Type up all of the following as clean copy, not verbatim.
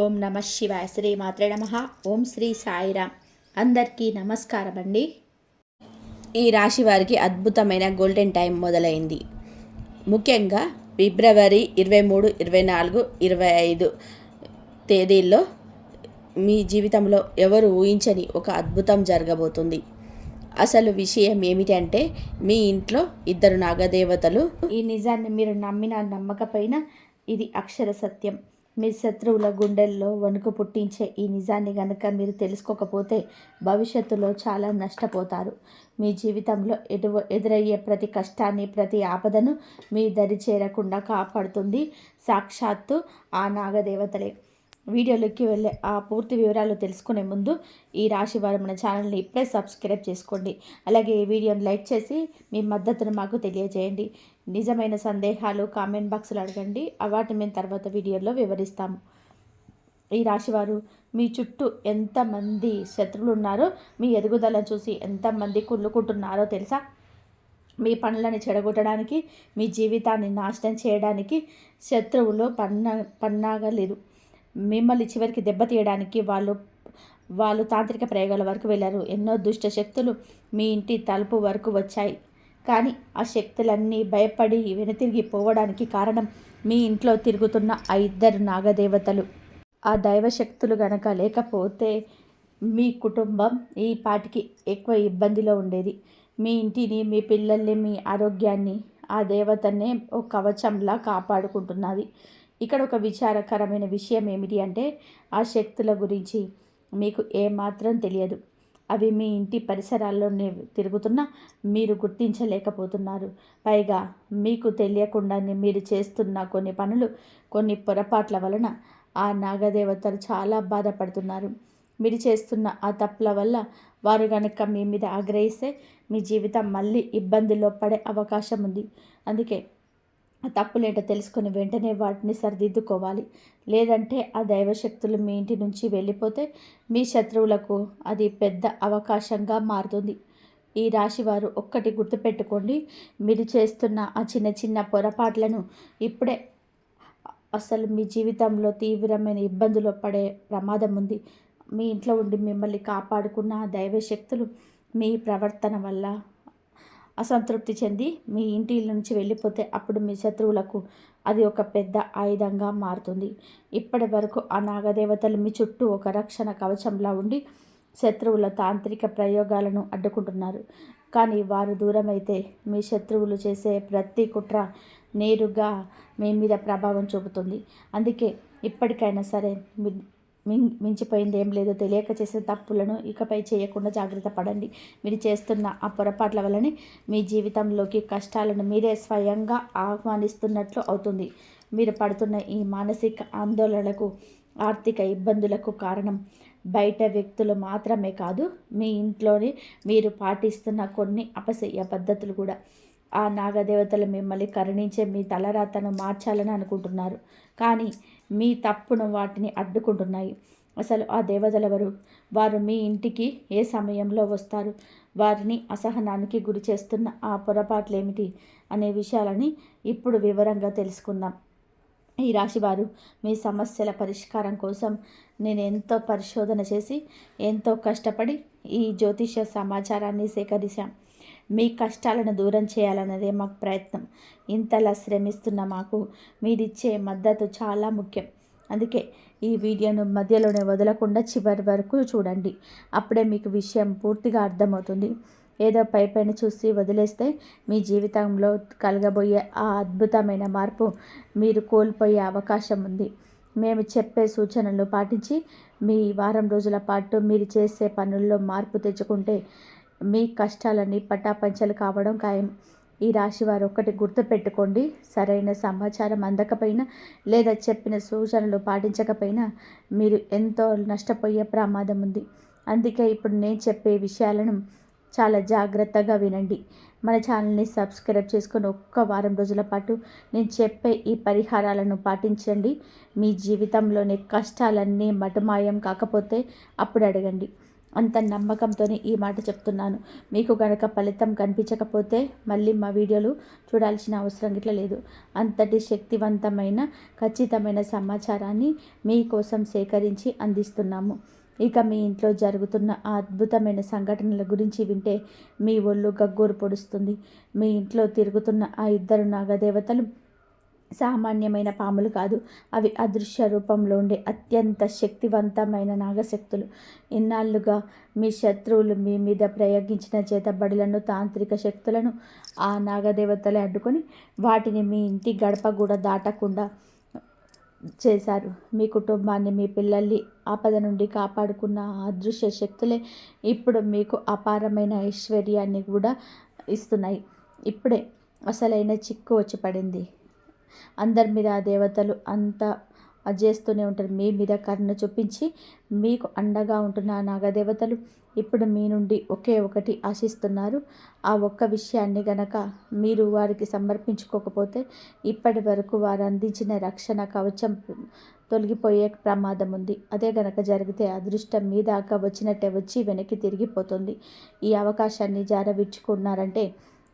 ఓం నమ శివాయ. శ్రీ మాత్రే నమ. ఓం శ్రీ సాయిరామ్. అందరికీ నమస్కారం అండి. ఈ రాశి వారికి అద్భుతమైన గోల్డెన్ టైం మొదలైంది. ముఖ్యంగా ఫిబ్రవరి 23, 24, 25 తేదీల్లో మీ జీవితంలో ఎవరు ఊహించని ఒక అద్భుతం జరగబోతుంది. అసలు విషయం ఏమిటంటే, మీ ఇంట్లో 2 నాగదేవతలు. ఈ నిజాన్ని మీరు నమ్మినా నమ్మకపోయినా ఇది అక్షర సత్యం. మీ శత్రువుల గుండెల్లో వణుకు పుట్టించే ఈ నిజాన్ని గనక మీరు తెలుసుకోకపోతే భవిష్యత్తులో చాలా నష్టపోతారు. మీ జీవితంలో ఎదురయ్యే ప్రతి కష్టాన్ని, ప్రతి ఆపదను మీ దరి చేరకుండా కాపాడుతుంది సాక్షాత్తు ఆ నాగదేవతలే. వీడియోలోకి వెళ్ళే ఆ పూర్తి వివరాలు తెలుసుకునే ముందు ఈ రాశి వారు మన ఛానల్ని ఇప్పుడే సబ్స్క్రైబ్ చేసుకోండి. అలాగే ఈ వీడియోని లైక్ చేసి మీ మద్దతును మాకు తెలియజేయండి. నిజమైన సందేహాలు కామెంట్ బాక్స్లో అడగండి, వాటిని మేము తర్వాత వీడియోలో వివరిస్తాము. ఈ రాశివారు మీ చుట్టూ ఎంతమంది శత్రువులు ఉన్నారో, మీ ఎదుగుదలను చూసి ఎంతమంది కుళ్ళుకుంటున్నారో తెలుసా? మీ పనులను చెడగొట్టడానికి, మీ జీవితాన్ని నాశనం చేయడానికి శత్రువులు పన్నాగలేదు. మిమ్మల్ని చివరికి దెబ్బతీయడానికి వాళ్ళు తాంత్రిక ప్రయోగాల వరకు వెళ్ళారు. ఎన్నో దుష్ట శక్తులు మీ ఇంటి తలుపు వరకు వచ్చాయి. కానీ ఆ శక్తులన్నీ భయపడి వెనుతిరిగి పోవడానికి కారణం మీ ఇంట్లో తిరుగుతున్న ఆ 2 నాగదేవతలు. ఆ దైవశక్తులు గనక లేకపోతే మీ కుటుంబం ఈ పాటికి ఎక్కువ ఇబ్బందిలో ఉండేది. మీ ఇంటిని, మీ పిల్లల్ని, మీ ఆరోగ్యాన్ని ఆ దేవతనే ఒక కవచంలా కాపాడుకుంటున్నది. ఇక్కడ ఒక విచారకరమైన విషయం ఏమిటి అంటే, ఆ శక్తుల గురించి మీకు ఏమాత్రం తెలియదు. అవి మీ ఇంటి పరిసరాల్లోనే తిరుగుతున్నా మీరు గుర్తించలేకపోతున్నారు. పైగా మీకు తెలియకుండానే మీరు చేస్తున్న కొన్ని పనులు, కొన్ని పొరపాట్ల వలన ఆ నాగదేవతలు చాలా బాధపడుతున్నారు. మీరు చేస్తున్న ఆ తప్పుల వల్ల వారు కనుక మీ మీద ఆగ్రహిస్తే మీ జీవితం మళ్ళీ ఇబ్బందుల్లో పడే అవకాశం ఉంది. అందుకే ఆ తప్పులేంటో తెలుసుకొని వెంటనే వాటిని సరిదిద్దుకోవాలి. లేదంటే ఆ దైవశక్తులు మీ ఇంటి నుంచి వెళ్ళిపోతే మీ శత్రువులకు అది పెద్ద అవకాశంగా మారుతుంది. ఈ రాశివారు ఒక్కటి గుర్తుపెట్టుకోండి, మీరు చేస్తున్న ఆ చిన్న చిన్న పొరపాట్లను ఇప్పుడే అసలు మీ జీవితంలో తీవ్రమైన ఇబ్బందులు పడే ప్రమాదం ఉంది. మీ ఇంట్లో ఉండి మిమ్మల్ని కాపాడుకున్న ఆ దైవశక్తులు మీ ప్రవర్తన వల్ల అసంతృప్తి చెంది మీ ఇంటి నుంచి వెళ్ళిపోతే అప్పుడు మీ శత్రువులకు అది ఒక పెద్ద ఆయుధంగా మారుతుంది. ఇప్పటి వరకు ఆ నాగదేవతలు మీ చుట్టూ ఒక రక్షణ కవచంలా ఉండి శత్రువుల తాంత్రిక ప్రయోగాలను అడ్డుకుంటున్నారు. కానీ వారు దూరమైతే మీ శత్రువులు చేసే ప్రతి కుట్ర నేరుగా మీ మీద ప్రభావం చూపుతుంది. అందుకే ఇప్పటికైనా సరే మించిపోయింది ఏం లేదో తెలియక చేసే తప్పులను ఇకపై చేయకుండా జాగ్రత్త పడండి. మీరు చేస్తున్న ఆ పొరపాట్ల వల్లనే మీ జీవితంలోకి కష్టాలను మీరే స్వయంగా ఆహ్వానిస్తున్నట్లు అవుతుంది. మీరు పడుతున్న ఈ మానసిక ఆందోళనలకు, ఆర్థిక ఇబ్బందులకు కారణం బయట వ్యక్తులు మాత్రమే కాదు, మీ ఇంట్లోనే మీరు పాటిస్తున్న కొన్ని అపశయ్య పద్ధతులు కూడా. ఆ నాగదేవతలు మిమ్మల్ని కరుణించే మీ తలరాతను మార్చాలని అనుకుంటున్నారు, కానీ మీ తప్పును వాటిని అడ్డుకుంటున్నాయి. అసలు ఆ దేవతలెవరు? వారు మీ ఇంటికి ఏ సమయంలో వస్తారు? వారిని అసహనానికి గురి చేస్తున్న ఆ పొరపాట్లేమిటి అనే విషయాలని ఇప్పుడు వివరంగా తెలుసుకుందాం. ఈ రాశివారు మీ సమస్యల పరిష్కారం కోసం నేను ఎంతో పరిశోధన చేసి, ఎంతో కష్టపడి ఈ జ్యోతిష సమాచారాన్ని సేకరించాం. మీ కష్టాలను దూరం చేయాలన్నదే మాకు ప్రయత్నం. ఇంతలా శ్రమిస్తున్న మాకు మీరిచ్చే మద్దతు చాలా ముఖ్యం. అందుకే ఈ వీడియోను మధ్యలోనే వదలకుండా చివరి వరకు చూడండి. అప్పుడే మీకు విషయం పూర్తిగా అర్థమవుతుంది. ఏదో పైపైన చూసి వదిలేస్తే మీ జీవితంలో కలగబోయే ఆ అద్భుతమైన మార్పు మీరు కోల్పోయే అవకాశం ఉంది. మేము చెప్పే సూచనలు పాటించి మీ వారం రోజుల పాటు మీరు చేసే పనుల్లో మార్పు తెచ్చుకుంటే మీ కష్టాలన్నీ పటాపంచలు కావడం ఖాయం. ఈ రాశివారు ఒక్కటి గుర్తుపెట్టుకోండి, సరైన సమాచారం అందకపోయినా లేదా చెప్పిన సూచనలు పాటించకపోయినా మీరు ఎంతో నష్టపోయే ప్రమాదం ఉంది. అందుకే ఇప్పుడు నేను చెప్పే విషయాలను చాలా జాగ్రత్తగా వినండి. మన ఛానల్ని సబ్స్క్రైబ్ చేసుకొని ఒక్క వారం రోజుల పాటు నేను చెప్పే ఈ పరిహారాలను పాటించండి. మీ జీవితంలోని కష్టాలన్నీ మటుమాయం కాకపోతే అప్పుడు అడగండి. అంత నమ్మకంతోనే ఈ మాట చెప్తున్నాను. మీకు కనుక ఫలితం కనిపించకపోతే మళ్ళీ మా వీడియోలు చూడాల్సిన అవసరం గిట్ల లేదు. అంతటి శక్తివంతమైన ఖచ్చితమైన సమాచారాన్ని మీకోసం సేకరించి అందిస్తున్నాము. ఇక మీ ఇంట్లో జరుగుతున్న ఆ అద్భుతమైన సంఘటనల గురించి వింటే మీ ఒళ్ళు గగ్గోరు పొడుస్తుంది. మీ ఇంట్లో తిరుగుతున్న ఆ ఇద్దరు నాగదేవతలు సామాన్యమైన పాములు కాదు. అవి అదృశ్య రూపంలో ఉండే అత్యంత శక్తివంతమైన నాగశక్తులు. ఇన్నాళ్ళుగా మీ శత్రువులు మీ మీద ప్రయోగించిన చేతబడులను, తాంత్రిక శక్తులను ఆ నాగదేవతలే అడ్డుకొని వాటిని మీ ఇంటి గడప కూడా దాటకుండా చేశారు. మీ కుటుంబాన్ని, మీ పిల్లల్ని ఆపద నుండి కాపాడుకున్న ఆ అదృశ్య శక్తులే ఇప్పుడు మీకు అపారమైన ఐశ్వర్యాన్ని కూడా ఇస్తున్నాయి. ఇప్పుడే అసలైన చిక్కు వచ్చి పడింది. అందరి మీద ఆ దేవతలు అంతా చేస్తూనే ఉంటారు. మీ మీద కరుణ చూపించి మీకు అండగా ఉంటున్న ఆ నాగదేవతలు ఇప్పుడు మీ నుండి ఒకే ఒకటి ఆశిస్తున్నారు. ఆ ఒక్క విషయాన్ని గనక మీరు వారికి సమర్పించుకోకపోతే ఇప్పటి వరకు వారు అందించిన రక్షణ కవచం తొలగిపోయే ప్రమాదం ఉంది. అదే గనక జరిగితే అదృష్టం మీ దాకా వచ్చినట్టే వచ్చి వెనక్కి తిరిగిపోతుంది. ఈ అవకాశాన్ని జారవిడ్చుకున్నారంటే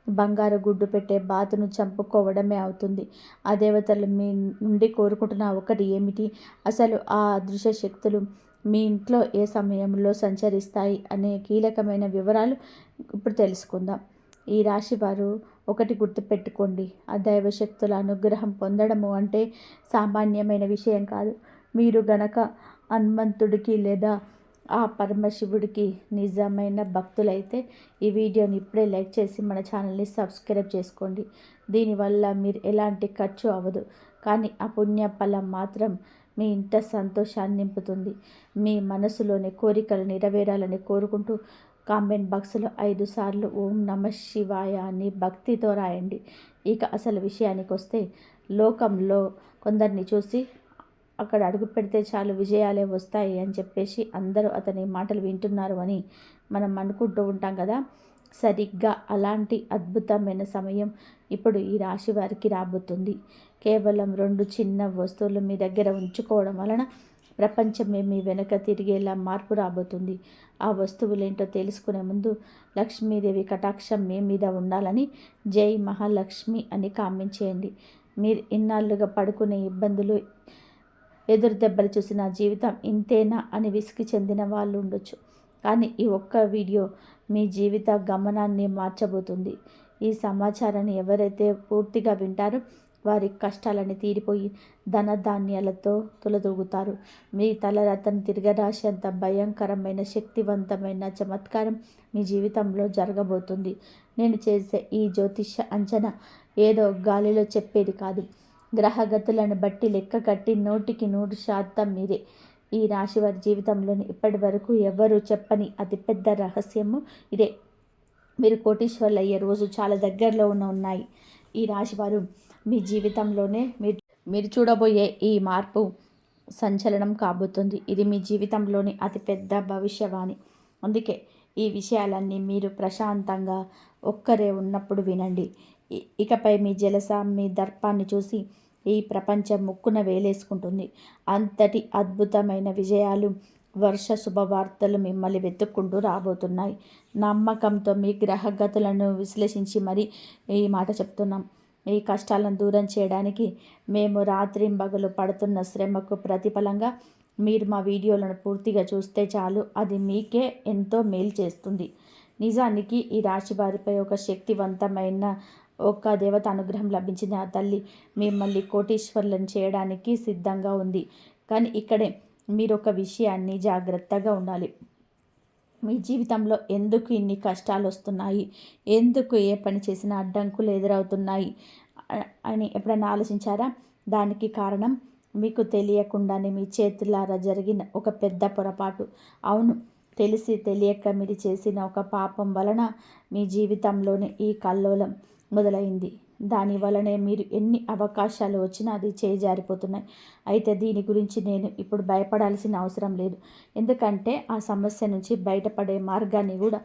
బంగారు గుడ్డు పెట్టే బాతును చంపుకోవడమే అవుతుంది. ఆ దేవతలు మీ నుండి కోరుకుంటున్న ఒకటి ఏమిటి? అసలు ఆ అదృశ్య శక్తులు మీ ఇంట్లో ఏ సమయంలో సంచరిస్తాయి అనే కీలకమైన వివరాలు ఇప్పుడు తెలుసుకుందాం. ఈ రాశి వారు ఒకటి గుర్తుపెట్టుకోండి. ఆ దైవశక్తుల అనుగ్రహం పొందడము అంటే సామాన్యమైన విషయం కాదు. మీరు గనక హనుమంతుడికి లేదా ఆ పరమశివుడికి నిజమైన భక్తులైతే ఈ వీడియోని ఇప్పుడే లైక్ చేసి మన ఛానల్ని సబ్స్క్రైబ్ చేసుకోండి. దీనివల్ల మీరు ఎలాంటి ఖర్చు అవ్వదు, కానీ ఆ పుణ్య ఫలం మాత్రం మీ ఇంట సంతోషాన్ని నింపుతుంది. మీ మనసులోని కోరికలు నెరవేరాలని కోరుకుంటూ కామెంట్ బాక్స్లో 5 సార్లు ఓం నమ శివాయ అని భక్తితో రాయండి. ఇక అసలు విషయానికి వస్తే, లోకంలో కొందరిని చూసి అక్కడ అడుగు పెడితే చాలు విజయాలే వస్తాయి అని చెప్పేసి అందరూ అతని మాటలు వింటున్నారు అని మనం అనుకుంటూ ఉంటాం కదా. సరిగ్గా అలాంటి అద్భుతమైన సమయం ఇప్పుడు ఈ రాశి వారికి రాబోతుంది. కేవలం 2 చిన్న వస్తువులు మీ దగ్గర ఉంచుకోవడం వలన ప్రపంచమే మీ వెనక తిరిగేలా మార్పు రాబోతుంది. ఆ వస్తువులేంటో తెలుసుకునే ముందు లక్ష్మీదేవి కటాక్షం మీ మీద ఉండాలని జై మహాలక్ష్మి అని కామెంట్ చేయండి. మీరు ఇన్నాళ్ళుగా పడుకునే ఇబ్బందులు, ఎదురు దెబ్బలు చూసి నా జీవితం ఇంతేనా అని విసిగి చెందిన వాళ్ళు ఉండొచ్చు. కానీ ఈ ఒక్క వీడియో మీ జీవిత గమనాన్ని మార్చబోతుంది. ఈ సమాచారాన్ని ఎవరైతే పూర్తిగా వింటారో వారి కష్టాలని తీరిపోయి ధనధాన్యాలతో తులదూగుతారు. మీ తలరాతను తిరగరాసేంత భయంకరమైన శక్తివంతమైన చమత్కారం మీ జీవితంలో జరగబోతుంది. నేను చేసే ఈ జ్యోతిష అంచనా ఏదో గాలిలో చెప్పేది కాదు. గ్రహగతులను బట్టి లెక్క కట్టి 100% మీరే. ఈ రాశి వారి జీవితంలోని ఇప్పటి వరకు ఎవరు చెప్పని అతిపెద్ద రహస్యము ఇదే. మీరు కోటీశ్వర్లు అయ్యే రోజు చాలా దగ్గరలో ఉన్నాయి. ఈ రాశివారు మీ జీవితంలోనే మీరు చూడబోయే ఈ మార్పు సంచలనం కాబోతుంది. ఇది మీ జీవితంలోని అతిపెద్ద భవిష్యవాణి. అందుకే ఈ విషయాలన్నీ మీరు ప్రశాంతంగా ఒక్కరే ఉన్నప్పుడు వినండి. ఇకపై మీ జలస, మీ దర్పాన్ని చూసి ఈ ప్రపంచం ముక్కున వేలేసుకుంటుంది. అంతటి అద్భుతమైన విజయాలు, వర్ష శుభవార్తలు మిమ్మల్ని వెతుక్కుంటూ రాబోతున్నాయి. నమ్మకంతో మీ గ్రహగతులను విశ్లేషించి మరి ఈ మాట చెప్తున్నాం. ఈ కష్టాలను దూరం చేయడానికి మేము రాత్రింబగలు పడుతున్న శ్రమకు ప్రతిఫలంగా మీరు మా వీడియోలను పూర్తిగా చూస్తే చాలు, అది మీకే ఎంతో మేలు చేస్తుంది. నిజానికి ఈ రాశి వారిపై ఒక శక్తివంతమైన ఒక దేవత అనుగ్రహం లభించింది. ఆ తల్లి మిమ్మల్ని కోటీశ్వర్లను చేయడానికి సిద్ధంగా ఉంది. కానీ ఇక్కడే మీరు ఒక విషయాన్ని జాగ్రత్తగా ఉండాలి. మీ జీవితంలో ఎందుకు ఇన్ని కష్టాలు వస్తున్నాయి, ఎందుకు ఏ పని చేసినా అడ్డంకులు ఎదురవుతున్నాయి అని ఎప్పుడైనా ఆలోచించారా? దానికి కారణం మీకు తెలియకుండానే మీ చేతులారా జరిగిన ఒక పెద్ద పొరపాటు. అవును, తెలిసి తెలియక మీరు చేసిన ఒక పాపం వలన మీ జీవితంలోనే ఈ కల్లోలం మొదలైంది. దాని వలనే మీరు ఎన్ని అవకాశాలు వచ్చినా అది చేజారిపోతున్నాయి. అయితే దీని గురించి నేను ఇప్పుడు భయపడాల్సిన అవసరం లేదు. ఎందుకంటే ఆ సమస్య నుంచి బయటపడే మార్గాన్ని కూడా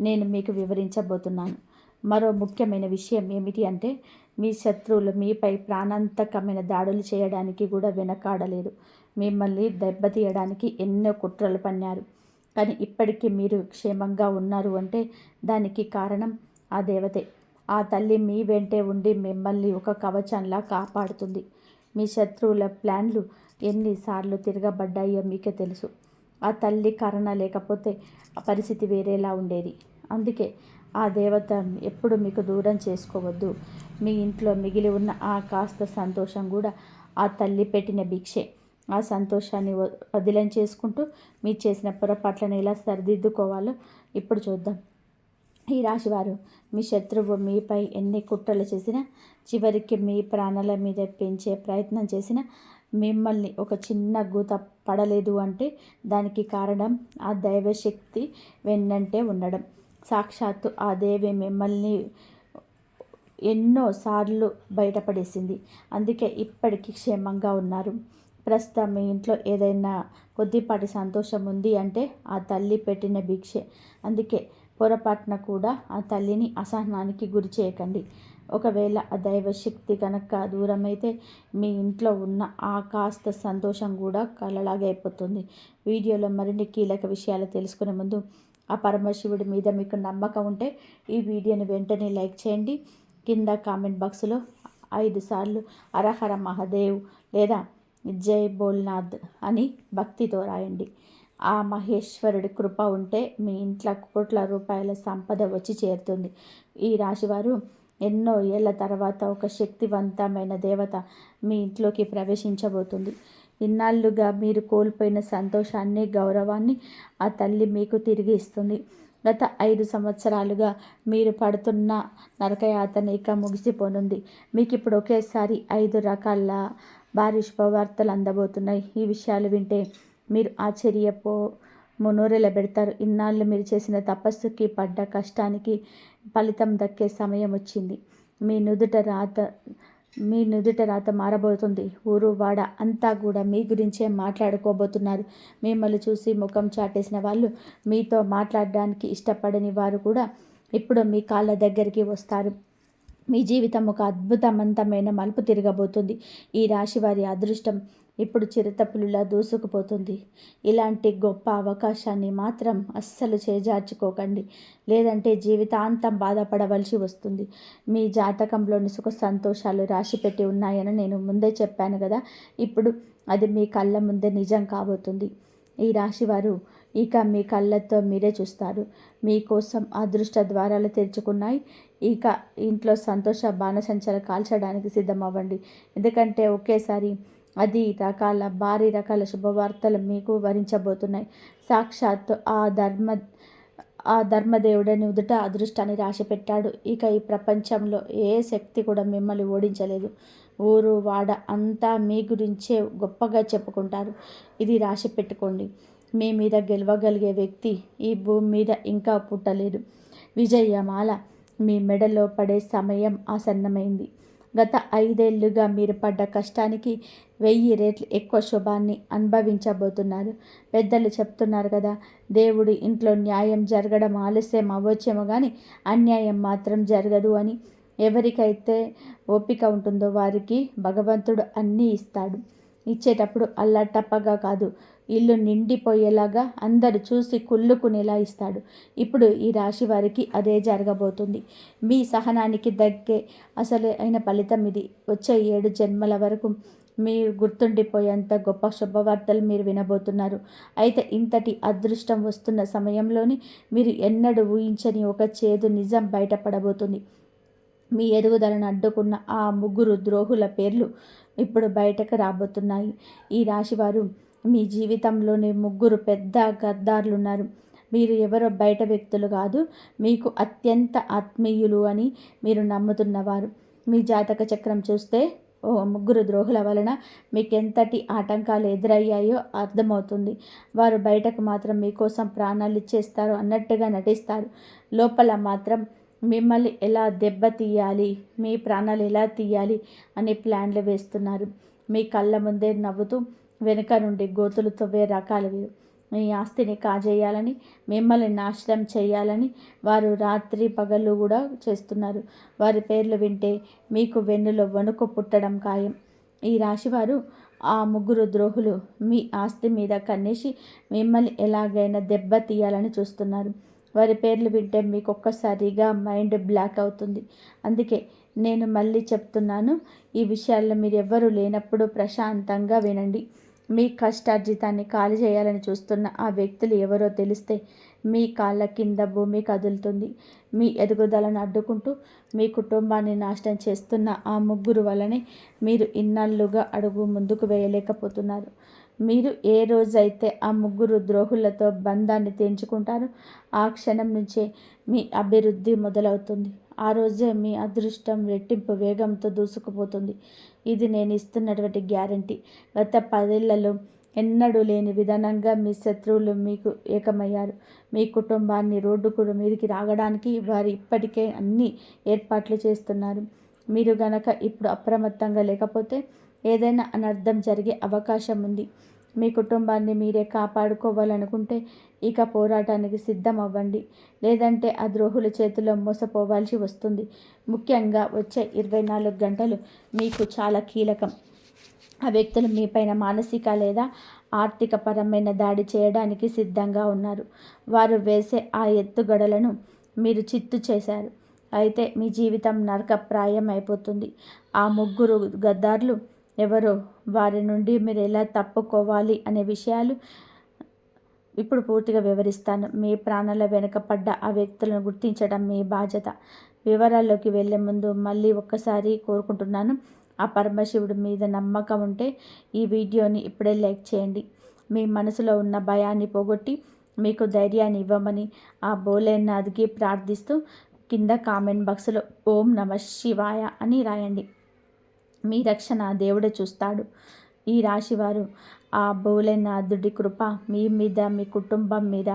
నేను మీకు వివరించబోతున్నాను. మరో ముఖ్యమైన విషయం ఏమిటి అంటే, మీ శత్రువులు మీపై ప్రాణాంతకమైన దాడులు చేయడానికి కూడా వెనకాడలేదు. మిమ్మల్ని దెబ్బతీయడానికి ఎన్నో కుట్రలు పన్నారు. కానీ ఇప్పటికీ మీరు క్షేమంగా ఉన్నారు అంటే దానికి కారణం ఆ దేవతే. ఆ తల్లి మీ వెంటే ఉండి మిమ్మల్ని ఒక కవచంలా కాపాడుతుంది. మీ శత్రువుల ప్లాన్లు ఎన్నిసార్లు తిరగబడ్డాయో మీకే తెలుసు. ఆ తల్లి కరుణ లేకపోతే ఆ పరిస్థితి వేరేలా ఉండేది. అందుకే ఆ దేవత ఎప్పుడు మీకు దూరం చేసుకోవద్దు. మీ ఇంట్లో మిగిలి ఉన్న ఆ కాస్త సంతోషం కూడా ఆ తల్లి పెట్టిన భిక్షే. ఆ సంతోషాన్ని వదిలం చేసుకుంటూ మీరు చేసిన పొరపాట్లను ఎలా సరిదిద్దుకోవాలో ఇప్పుడు చూద్దాం. ఈ రాశివారు, మీ శత్రువు మీపై ఎన్ని కుట్రలు చేసినా, చివరికి మీ ప్రాణాల మీద పెంచే ప్రయత్నం చేసినా మిమ్మల్ని ఒక చిన్న గూత పడలేదు అంటే దానికి కారణం ఆ దైవశక్తి వెన్నంటే ఉండడం. సాక్షాత్తు ఆ దేవి మిమ్మల్ని ఎన్నోసార్లు బయటపడేసింది. అందుకే ఇప్పటికీ క్షేమంగా ఉన్నారు. ప్రస్తుతం మీ ఇంట్లో ఏదైనా కొద్దిపాటి సంతోషం ఉంది అంటే ఆ తల్లి పెట్టిన భిక్షే. అందుకే పొరపాటున కూడా ఆ తల్లిని అసహనానికి గురి చేయకండి. ఒకవేళ ఆ దైవశక్తి కనుక దూరమైతే మీ ఇంట్లో ఉన్న ఆ కాస్త సంతోషం కూడా కలలాగే అయిపోతుంది. వీడియోలో మరిన్ని కీలక విషయాలు తెలుసుకునే ముందు ఆ పరమశివుడి మీద మీకు నమ్మకం ఉంటే ఈ వీడియోని వెంటనే లైక్ చేయండి. కింద కామెంట్ బాక్స్లో 5 సార్లు హరహర మహాదేవ్ లేదా జై బోల్నాథ్ అని భక్తితో రాయండి. ఆ మహేశ్వరుడి కృప ఉంటే మీ ఇంట్లో కోట్ల రూపాయల సంపద వచ్చి చేరుతుంది. ఈ రాశివారు ఎన్నో ఏళ్ల తర్వాత ఒక శక్తివంతమైన దేవత మీ ఇంట్లోకి ప్రవేశించబోతుంది. ఇన్నాళ్ళుగా మీరు కోల్పోయిన సంతోషాన్ని, గౌరవాన్ని ఆ తల్లి మీకు తిరిగి ఇస్తుంది. గత 5 సంవత్సరాలుగా మీరు పడుతున్న నరకయాతన ఇక ముగిసిపోనుంది. మీకు ఇప్పుడు ఒకేసారి 5 రకాల భారీ శుభవార్తలు అందబోతున్నాయి. ఈ విషయాలు వింటే మీరు నోరెళ్ళబెడతారు. ఇన్నాళ్ళు మీరు చేసిన తపస్సుకి, పడ్డ కష్టానికి ఫలితం దక్కే సమయం వచ్చింది. మీ నుదుట రాత మారబోతుంది. ఊరు వాడ అంతా కూడా మీ గురించే మాట్లాడుకోబోతున్నారు. మిమ్మల్ని చూసి ముఖం చాటేసిన వాళ్ళు, మీతో మాట్లాడడానికి ఇష్టపడని వారు కూడా ఇప్పుడు మీ కాళ్ళ దగ్గరికి వస్తారు. మీ జీవితం ఒక అద్భుతవంతమైన మలుపు తిరగబోతుంది. ఈ రాశి వారి అదృష్టం ఇప్పుడు చిరుతపులిలా దూసుకుపోతుంది. ఇలాంటి గొప్ప అవకాశాన్ని మాత్రం అస్సలు చేజార్చుకోకండి, లేదంటే జీవితాంతం బాధపడవలసి వస్తుంది. మీ జాతకంలోని సుఖ సంతోషాలు రాసిపెట్టి ఉన్నాయని నేను ముందే చెప్పాను కదా. ఇప్పుడు అది మీ కళ్ళ ముందే నిజం కాబోతుంది. ఈ రాశివారు ఇక మీ కళ్ళతో మీరే చూస్తారు. మీకోసం అదృష్ట ద్వారాలు తెరుచుకున్నాయి. ఇక ఇంట్లో సంతోష బాణసంచలు కాల్చడానికి సిద్ధమవ్వండి. ఎందుకంటే ఒకేసారి భారీ రకాల శుభవార్తలు మీకు వరించబోతున్నాయి. సాక్షాత్తు ఆ ధర్మదేవుడని ఉదుట అదృష్టాన్ని రాసిపెట్టాడు. ఇక ఈ ప్రపంచంలో ఏ శక్తి కూడా మిమ్మల్ని ఓడించలేదు. ఊరు వాడ అంతా మీ గురించే గొప్పగా చెప్పుకుంటారు. ఇది రాసి పెట్టుకోండి. మీ మీద గెలవగలిగే వ్యక్తి ఈ భూమి మీద ఇంకా పుట్టలేదు. విజయమాల మీ మెడలో పడే సమయం ఆసన్నమైంది. గత 5 ఏళ్లుగా మీరు పడ్డ కష్టానికి 1000 రెట్లు ఎక్కువ శుభాన్ని అనుభవించబోతున్నారు. పెద్దలు చెప్తున్నారు కదా, దేవుడి ఇంట్లో న్యాయం జరగడం ఆలస్యం అవ్వచ్చేమో కానీ అన్యాయం మాత్రం జరగదు అని. ఎవరికైతే ఓపిక ఉంటుందో వారికి భగవంతుడు అన్నీ ఇస్తాడు. ఇచ్చేటప్పుడు అల్లాటప్పగా కాదు, ఇల్లు నిండిపోయేలాగా అందరు చూసి కుళ్ళుకునేలా ఇస్తాడు. ఇప్పుడు ఈ రాశి వారికి అదే జరగబోతుంది. మీ సహనానికి దగ్గే అసలు అయిన ఫలితం ఇది. వచ్చే 7 జన్మల వరకు మీరు గుర్తుండిపోయేంత గొప్ప శుభవార్తలు మీరు వినబోతున్నారు. అయితే ఇంతటి అదృష్టం వస్తున్న సమయంలోని మీరు ఎన్నడూ ఊహించని ఒక చేదు నిజం బయటపడబోతుంది. మీ ఎదుగుదలను అడ్డుకున్న ఆ 3 ద్రోహుల పేర్లు ఇప్పుడు బయటకు రాబోతున్నాయి. ఈ రాశివారు, మీ జీవితంలోని 3 పెద్ద గద్దార్లున్నారు. మీరు ఎవరో బయట వ్యక్తులు కాదు, మీకు అత్యంత ఆత్మీయులు అని మీరు నమ్ముతున్నవారు. మీ జాతక చక్రం చూస్తే 3 ద్రోహుల వలన మీకెంతటి ఆటంకాలు ఎదురయ్యాయో అర్థమవుతుంది. వారు బయటకు మాత్రం మీకోసం ప్రాణాలు ఇచ్చేస్తారు అన్నట్టుగా నటిస్తారు. లోపల మాత్రం మిమ్మల్ని ఎలా దెబ్బతీయాలి, మీ ప్రాణాలు ఎలా తీయాలి అనే ప్లాన్లు వేస్తున్నారు. మీ కళ్ళ ముందే నవ్వుతూ వెనుక నుండి గోతులు తవ్వే రకాలు వీరు. మీ ఆస్తిని కాజేయాలని, మిమ్మల్ని నాశనం చేయాలని వారు రాత్రి పగళ్ళు కూడా చేస్తున్నారు. వారి పేర్లు వింటే మీకు వెన్నులో వణుకు పుట్టడం ఖాయం. ఈ రాశివారు ఆ ముగ్గురు ద్రోహులు మీ ఆస్తి మీద కన్నేసి మిమ్మల్ని ఎలాగైనా దెబ్బతీయాలని చూస్తున్నారు. వారి పేర్లు వింటే మీకు ఒక్కసారిగా మైండ్ బ్లాక్ అవుతుంది. అందుకే నేను మళ్ళీ చెప్తున్నాను, ఈ విషయాల్లో మీరెవ్వరూ లేనప్పుడు ప్రశాంతంగా వినండి. మీ కష్టార్జితాన్ని ఖాళీ చేయాలని చూస్తున్న ఆ వ్యక్తులు ఎవరో తెలిస్తే మీ కాళ్ళ కింద భూమి కదులుతుంది. మీ ఎదుగుదలను అడ్డుకుంటూ మీ కుటుంబాన్ని నాశనం చేస్తున్న ఆ ముగ్గురు వల్లనే మీరు ఇన్నాళ్లుగా అడుగు ముందుకు వేయలేకపోతున్నారు. మీరు ఏ రోజైతే ఆ ముగ్గురు ద్రోహులతో బంధాన్ని తెంచుకుంటారో ఆ క్షణం నుంచే మీ అభివృద్ధి మొదలవుతుంది. ఆ రోజే మీ అదృష్టం రెట్టింపు వేగంతో దూసుకుపోతుంది. ఇది నేను ఇస్తున్నటువంటి గ్యారంటీ. గత 10 ఏళ్లలో ఎన్నడూ లేని విధానంగా మీ శత్రువులు మీకు ఏకమయ్యారు. మీ కుటుంబాన్ని రోడ్డుకు మీదికి రాగడానికి వారు ఇప్పటికే అన్ని ఏర్పాట్లు చేస్తున్నారు. మీరు గనక ఇప్పుడు అప్రమత్తంగా లేకపోతే ఏదైనా అనర్థం జరిగే అవకాశం ఉంది. మీ కుటుంబాన్ని మీరే కాపాడుకోవాలనుకుంటే ఇక పోరాటానికి సిద్ధం అవ్వండి. లేదంటే ఆ ద్రోహుల చేతిలో మోసపోవాల్సి వస్తుంది. ముఖ్యంగా వచ్చే 24 గంటలు మీకు చాలా కీలకం. ఆ వ్యక్తులు మీపైన మానసిక లేదా ఆర్థిక పరమైన దాడి చేయడానికి సిద్ధంగా ఉన్నారు. వారు వేసే ఆ ఎత్తుగడలను మీరు చిత్తు చేశారు. అయితే మీ జీవితం నరకప్రాయం అయిపోతుంది. ఆ ముగ్గురు గద్దార్లు ఎవరో, వారి నుండి మీరు ఎలా తప్పుకోవాలి అనే విషయాలు ఇప్పుడు పూర్తిగా వివరిస్తాను. మీ ప్రాణాల వెనుక పడ్డ ఆ వ్యక్తులను గుర్తించడం మీ బాధ్యత. వివరాల్లోకి వెళ్లే ముందు మళ్ళీ ఒక్కసారి కోరుకుంటున్నాను, ఆ పరమశివుడి మీద నమ్మకం ఉంటే ఈ వీడియోని ఇప్పుడే లైక్ చేయండి. మీ మనసులో ఉన్న భయాన్ని పోగొట్టి మీకు ధైర్యాన్ని ఇవ్వమని ఆ భోలేనాథ్కి ప్రార్థిస్తూ కింద కామెంట్ బాక్స్లో ఓం నమః శివాయ అని రాయండి. మీ రక్షణ దేవుడే చూస్తాడు. ఈ రాశివారు ఆ భోలేనాథుడి కృప మీ మీద, మీ కుటుంబం మీద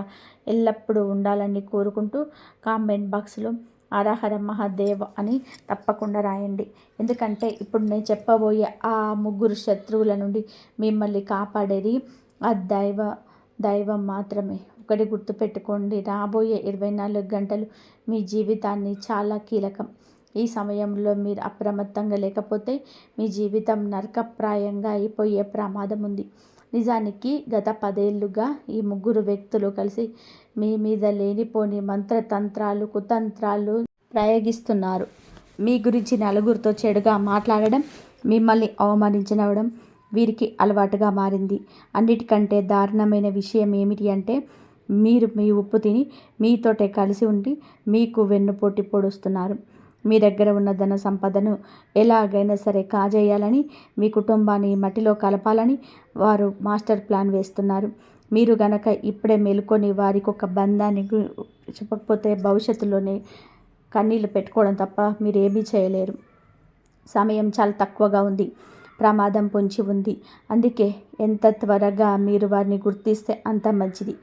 ఎల్లప్పుడూ ఉండాలని కోరుకుంటూ కామెంట్ బాక్స్లో హరహర మహాదేవ్ అని తప్పకుండా రాయండి. ఎందుకంటే ఇప్పుడు నేను చెప్పబోయే ఆ ముగ్గురు శత్రువుల నుండి మిమ్మల్ని కాపాడేది ఆ దైవం మాత్రమే. ఒకటి గుర్తుపెట్టుకోండి, రాబోయే 24 గంటలు మీ జీవితాన్ని చాలా కీలకం. ఈ సమయంలో మీరు అప్రమత్తంగా లేకపోతే మీ జీవితం నరకప్రాయంగా అయిపోయే ప్రమాదం ఉంది. నిజానికి గత 10 ఏళ్లుగా ఈ ముగ్గురు వ్యక్తులు కలిసి మీ మీద లేనిపోని మంత్రతంత్రాలు, కుతంత్రాలు ప్రయోగిస్తున్నారు. మీ గురించి నలుగురితో చెడుగా మాట్లాడడం, మిమ్మల్ని అవమానించడం వీరికి అలవాటుగా మారింది. అన్నిటికంటే దారుణమైన విషయం ఏమిటి అంటే, మీరు మీ ఉప్పు తిని మీతోటే కలిసి ఉండి మీకు వెన్నుపోటు పొడుస్తున్నారు. మీ దగ్గర ఉన్న ధన సంపదను ఎలాగైనా సరే కాజేయాలని, మీ కుటుంబాన్ని మట్టిలో కలపాలని వారు మాస్టర్ ప్లాన్ వేస్తున్నారు. మీరు గనక ఇప్పుడే మేలుకొని వారికి ఒక బంధాన్ని చెప్పకపోతే భవిష్యత్తులోనే కన్నీళ్లు పెట్టుకోవడం తప్ప మీరేమీ చేయలేరు. సమయం చాలా తక్కువగా ఉంది. ప్రమాదం పొంచి ఉంది. అందుకే ఎంత త్వరగా మీరు వారిని గుర్తిస్తే అంత మంచిది.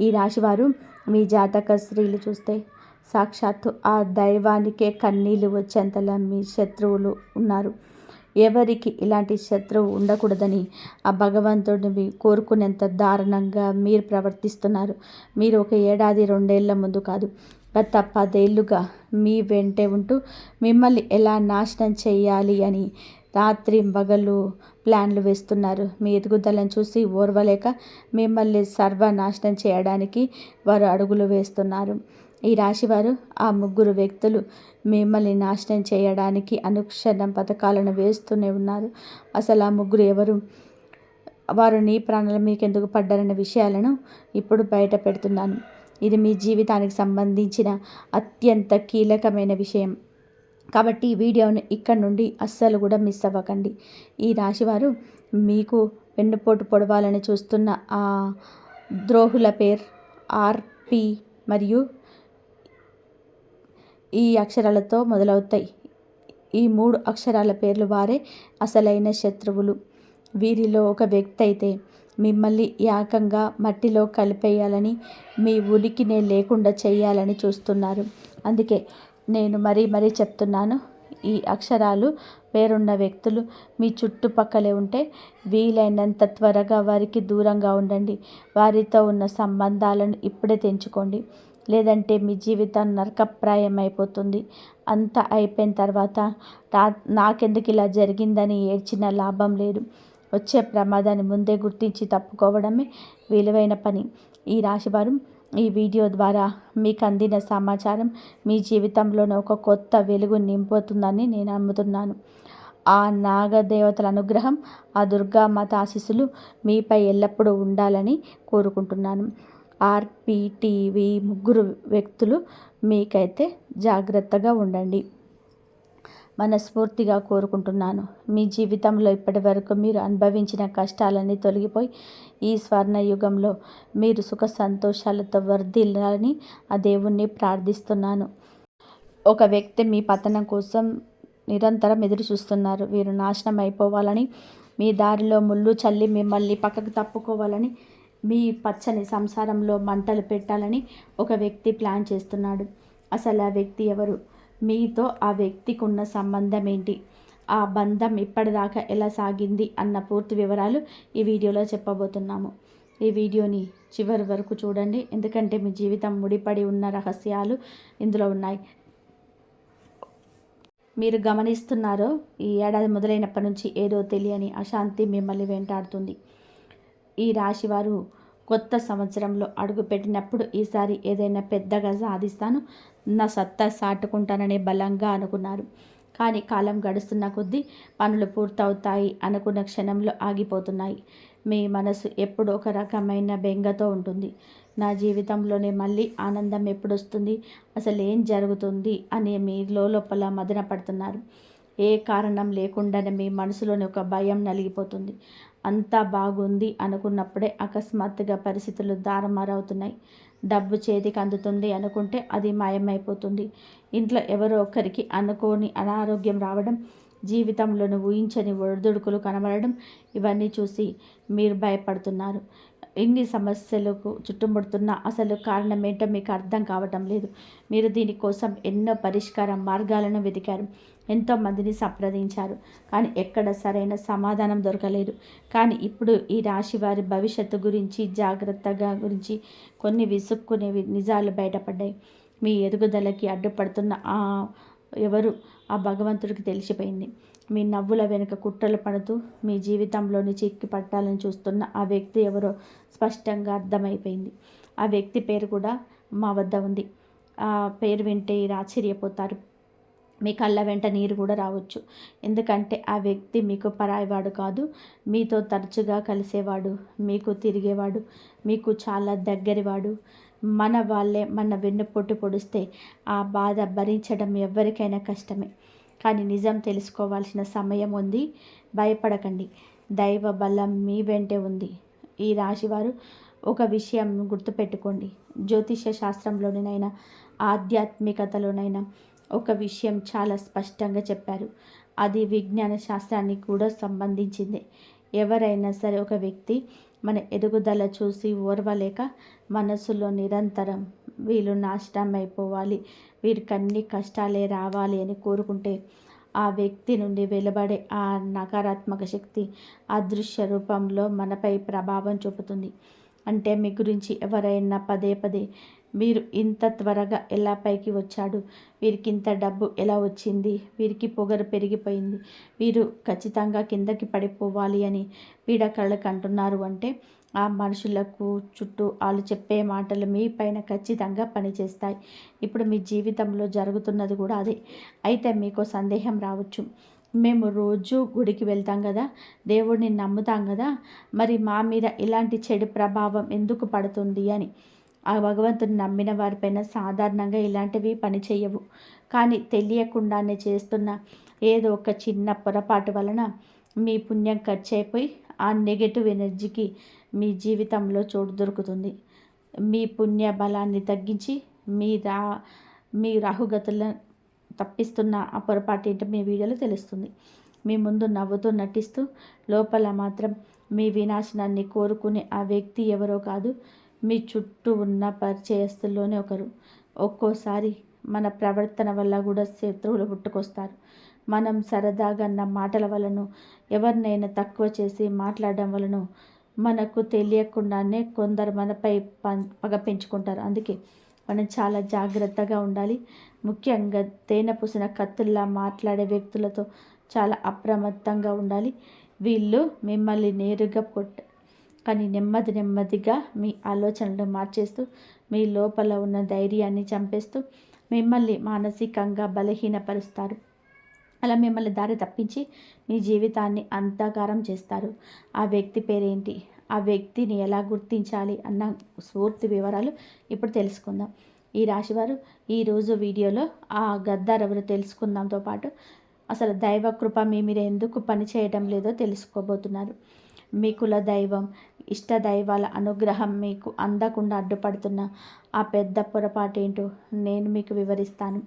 ఈ రాశివారు మీ జాతక స్త్రీలు చూస్తే సాక్షాత్తు ఆ దైవానికే కన్నీళ్ళు వచ్చేంతలా మీ శత్రువులు ఉన్నారు. ఎవరికి ఇలాంటి శత్రువు ఉండకూడదని ఆ భగవంతుడిని కోరుకునేంత దారుణంగా మీరు ప్రవర్తిస్తున్నారు. మీరు ఒక ఏడాది 2 ఏళ్ల ముందు కాదు, గత 10 ఏళ్లుగా మీ వెంటే ఉంటూ మిమ్మల్ని ఎలా నాశనం చేయాలి అని రాత్రింబగళ్ళు ప్లాన్లు వేస్తున్నారు. మీ ఎదుగుదలను చూసి ఓర్వలేక మిమ్మల్ని సర్వనాశనం చేయడానికి వారు అడుగులు వేస్తున్నారు. ఈ రాశివారు ఆ ముగ్గురు వ్యక్తులు మిమ్మల్ని నాశనం చేయడానికి అనుక్షణం పథకాలను వేస్తూనే ఉన్నారు. అసలు ఆ ముగ్గురు ఎవరు, వారు నీ ప్రాణాల మీకు ఎందుకు పడ్డారనే విషయాలను ఇప్పుడు బయట పెడుతున్నాను. ఇది మీ జీవితానికి సంబంధించిన అత్యంత కీలకమైన విషయం. కాబట్టి ఈ వీడియోని ఇక్కడి నుండి అస్సలు కూడా మిస్ అవ్వకండి. ఈ రాశివారు మీకు వెన్నుపోటు పొడవాలని చూస్తున్న ఆ ద్రోహుల పేరు ఆర్పి మరియు ఈ అక్షరాలతో మొదలవుతాయి. ఈ 3 అక్షరాల పేర్లు వారే అసలైన శత్రువులు. వీరిలో ఒక వ్యక్తి అయితే మిమ్మల్ని ఏకంగా మట్టిలో కలిపేయాలని, మీ ఉనికినే లేకుండా చేయాలని చూస్తున్నారు. అందుకే నేను మరీ చెప్తున్నాను, ఈ అక్షరాలు పేరున్న వ్యక్తులు మీ చుట్టుపక్కలే ఉంటే వీలైనంత త్వరగా వారికి దూరంగా ఉండండి. వారితో ఉన్న సంబంధాలను ఇప్పుడే తెంచుకోండి. లేదంటే మీ జీవితం నరకప్రాయం అయిపోతుంది. అంతా అయిపోయిన తర్వాత నాకెందుకు ఇలా జరిగిందని ఏడ్చిన లాభం లేదు. వచ్చే ప్రమాదాన్ని ముందే గుర్తించి తప్పుకోవడమే విలువైన పని. ఈ రాశివారు ఈ వీడియో ద్వారా మీకు అందిన సమాచారం మీ జీవితంలోనే ఒక కొత్త వెలుగు నింపుతుందని నేను నమ్ముతున్నాను. ఆ నాగదేవతల అనుగ్రహం, ఆ దుర్గామాత ఆశీస్సులు మీపై ఎల్లప్పుడూ ఉండాలని కోరుకుంటున్నాను. ఆర్‌పీటీవీ ముగ్గురు వ్యక్తులు మీకైతే జాగ్రత్తగా ఉండండి మనస్ఫూర్తిగా కోరుకుంటున్నాను. మీ జీవితంలో ఇప్పటి వరకు మీరు అనుభవించిన కష్టాలన్నీ తొలగిపోయి ఈ స్వర్ణయుగంలో మీరు సుఖ సంతోషాలతో వర్ధిల్లాలని ఆ దేవుణ్ణి ప్రార్థిస్తున్నాను. ఒక వ్యక్తి మీ పతనం కోసం నిరంతరం ఎదురు చూస్తున్నారు. వీరు నాశనం అయిపోవాలని, మీ దారిలో ముళ్ళు చల్లి మిమ్మల్ని పక్కకు తప్పుకోవాలని, మీ పచ్చని సంసారంలో మంటలు పెట్టాలని ఒక వ్యక్తి ప్లాన్ చేస్తున్నాడు. అసలు ఆ వ్యక్తి ఎవరు? మీతో ఆ వ్యక్తికి ఉన్న సంబంధం ఏంటి? ఆ బంధం ఇప్పటిదాకా ఎలా సాగింది అన్న పూర్తి వివరాలు ఈ వీడియోలో చెప్పబోతున్నాము. ఈ వీడియోని చివరి వరకు చూడండి, ఎందుకంటే మీ జీవితం ముడిపడి ఉన్న రహస్యాలు ఇందులో ఉన్నాయి. మీరు గమనిస్తున్నారో, ఈ ఏడాది మొదలైనప్పటి నుంచి ఏదో తెలియని అశాంతి మిమ్మల్ని వెంటాడుతుంది. ఈ రాశివారు కొత్త సంవత్సరంలో అడుగుపెట్టినప్పుడు ఈసారి ఏదైనా పెద్దగా సాధిస్తాను, నా సత్తా సాటుకుంటానని బలంగా అనుకున్నారు. కానీ కాలం గడుస్తున్న కొద్దీ పనులు పూర్తవుతాయి అనుకున్న క్షణంలో ఆగిపోతున్నాయి. మీ మనసు ఎప్పుడు ఒక రకమైన బెంగతో ఉంటుంది. నా జీవితంలోనే మళ్ళీ ఆనందం ఎప్పుడొస్తుంది, అసలు ఏం జరుగుతుంది అని మీ లోపల మదన పడుతున్నారు. ఏ కారణం లేకుండానే మీ మనసులోని ఒక భయం నలిగిపోతుంది. అంతా బాగుంది అనుకున్నప్పుడే అకస్మాత్తుగా పరిస్థితులు తారుమారవుతున్నాయి. డబ్బు చేతికి అందుతుంది అనుకుంటే అది మాయమైపోతుంది. ఇంట్లో ఎవరో ఒకరికి అనుకోని అనారోగ్యం రావడం, జీవితంలోని ఊహించని ఒడిదుడుకులు కనబడడం, ఇవన్నీ చూసి మీరు భయపడుతున్నారు. ఎన్ని సమస్యలకు చుట్టుముడుతున్నా అసలు కారణం ఏంటో మీకు అర్థం కావటం లేదు. మీరు దీనికోసం ఎన్నో పరిష్కార మార్గాలను వెతికారు, ఎంతోమందిని సంప్రదించారు, కానీ ఎక్కడ సరైన సమాధానం దొరకలేదు. కానీ ఇప్పుడు ఈ రాశి వారి భవిష్యత్తు గురించి, జాగ్రత్తగా గురించి కొన్ని విసుక్కునేవి నిజాలు బయటపడ్డాయి. మీ ఎదుగుదలకి అడ్డుపడుతున్న ఎవరు ఆ భగవంతుడికి తెలిసిపోయింది. మీ నవ్వుల వెనుక కుట్రలు పడుతూ మీ జీవితంలోని చిక్కి పట్టాలని చూస్తున్న ఆ వ్యక్తి ఎవరో స్పష్టంగా అర్థమైపోయింది. ఆ వ్యక్తి పేరు కూడా మా వద్ద ఉంది. ఆ పేరు వింటే మీరు ఆశ్చర్యపోతారు. మీ కళ్ళ వెంట నీరు కూడా రావచ్చు. ఎందుకంటే ఆ వ్యక్తి మీకు పరాయివాడు కాదు, మీతో తరచుగా కలిసేవాడు, మీకు తిరిగేవాడు, మీకు చాలా దగ్గరివాడు. మన వాళ్ళే మన వెన్నుపోటు పొడిస్తే ఆ బాధ భరించడం ఎవరికైనా కష్టమే. కానీ నిజం తెలుసుకోవాల్సిన సమయం ఉంది. భయపడకండి, దైవ బలం మీ వెంటే ఉంది. ఈ రాశివారు ఒక విషయం గుర్తుపెట్టుకోండి. జ్యోతిష్య శాస్త్రంలోనైనా ఆధ్యాత్మికతలోనైనా ఒక విషయం చాలా స్పష్టంగా చెప్పారు. అది విజ్ఞాన శాస్త్రానికి కూడా సంబంధించింది. ఎవరైనా సరే ఒక వ్యక్తి మన ఎదుగుదల చూసి ఓర్వలేక మనసులో నిరంతరం వీళ్ళు నాశనం అయిపోవాలి, వీరికి అన్ని కష్టాలే రావాలి అని కోరుకుంటే ఆ వ్యక్తి నుండి వెలువడే ఆ నకారాత్మక శక్తి అదృశ్య రూపంలో మనపై ప్రభావం చూపుతుంది. అంటే మీ గురించి ఎవరైనా పదే పదే వీరు ఇంత త్వరగా ఎలా పైకి వచ్చాడు, వీరికి ఇంత డబ్బు ఎలా వచ్చింది, వీరికి పొగరు పెరిగిపోయింది, వీరు ఖచ్చితంగా కిందకి పడిపోవాలి అని పీడకళ్ళకు అంటున్నారు అంటే ఆ మనుషులకు చుట్టూ వాళ్ళు చెప్పే మాటలు మీ పైన ఖచ్చితంగా పనిచేస్తాయి. ఇప్పుడు మీ జీవితంలో జరుగుతున్నది కూడా అదే. అయితే మీకు సందేహం రావచ్చు, మేము రోజు గుడికి వెళ్తాం కదా, దేవుడిని నమ్ముతాం కదా, మరి మా మీద ఇలాంటి చెడు ప్రభావం ఎందుకు పడుతుంది అని. ఆ భగవంతుని నమ్మిన వారిపైన సాధారణంగా ఇలాంటివి పనిచేయవు. కానీ తెలియకుండానే చేస్తున్న ఏదో ఒక చిన్న పొరపాటు వలన మీ పుణ్యం ఖర్చు అయిపోయి ఆ నెగటివ్ ఎనర్జీకి మీ జీవితంలో చోటు దొరుకుతుంది. మీ పుణ్య బలాన్ని తగ్గించి మీ రాహుగతులను తప్పిస్తున్న ఆ పొరపాటు ఏంటో మీ వీడియోలో తెలుస్తుంది. మీ ముందు నవ్వుతూ నటిస్తూ లోపల మాత్రం మీ వినాశనాన్ని కోరుకునే ఆ వ్యక్తి ఎవరో కాదు, మీ చుట్టూ ఉన్న పరిచయస్తుల్లోనే ఒకరు. ఒక్కోసారి మన ప్రవర్తన వల్ల కూడా శత్రువులు పుట్టుకొస్తారు. మనం సరదాగా అన్న మాటల వలన, ఎవరినైనా తక్కువ చేసి మాట్లాడడం వలన మనకు తెలియకుండానే కొందరు మనపై పగ పెంచుకుంటారు. అందుకే మనం చాలా జాగ్రత్తగా ఉండాలి. ముఖ్యంగా తేనె పూసిన కత్తుల్లా మాట్లాడే వ్యక్తులతో చాలా అప్రమత్తంగా ఉండాలి. వీళ్ళు మిమ్మల్ని నేరుగా కానీ నెమ్మది నెమ్మదిగా మీ ఆలోచనలు మార్చేస్తూ మీ లోపల ఉన్న ధైర్యాన్ని చంపేస్తూ మిమ్మల్ని మానసికంగా బలహీనపరుస్తారు. అలా మిమ్మల్ని దారి తప్పించి మీ జీవితాన్ని అంధకారం చేస్తారు. ఆ వ్యక్తి పేరేంటి, ఆ వ్యక్తిని ఎలా గుర్తించాలి అన్న పూర్తి వివరాలు ఇప్పుడు తెలుసుకుందాం. ఈ రాశివారు ఈరోజు వీడియోలో ఆ గద్దార్ ఎవరు తెలుసుకుందాంతో పాటు అసలు దైవ కృప మీ మీద ఎందుకు పనిచేయడం లేదో తెలుసుకోబోతున్నారు. మీ కుల దైవం, ఇష్ట దైవాల అనుగ్రహం మీకు అందకుండా అడ్డుపడుతున్న ఆ పెద్ద పొరపాటేంటో నేను మీకు వివరిస్తాను.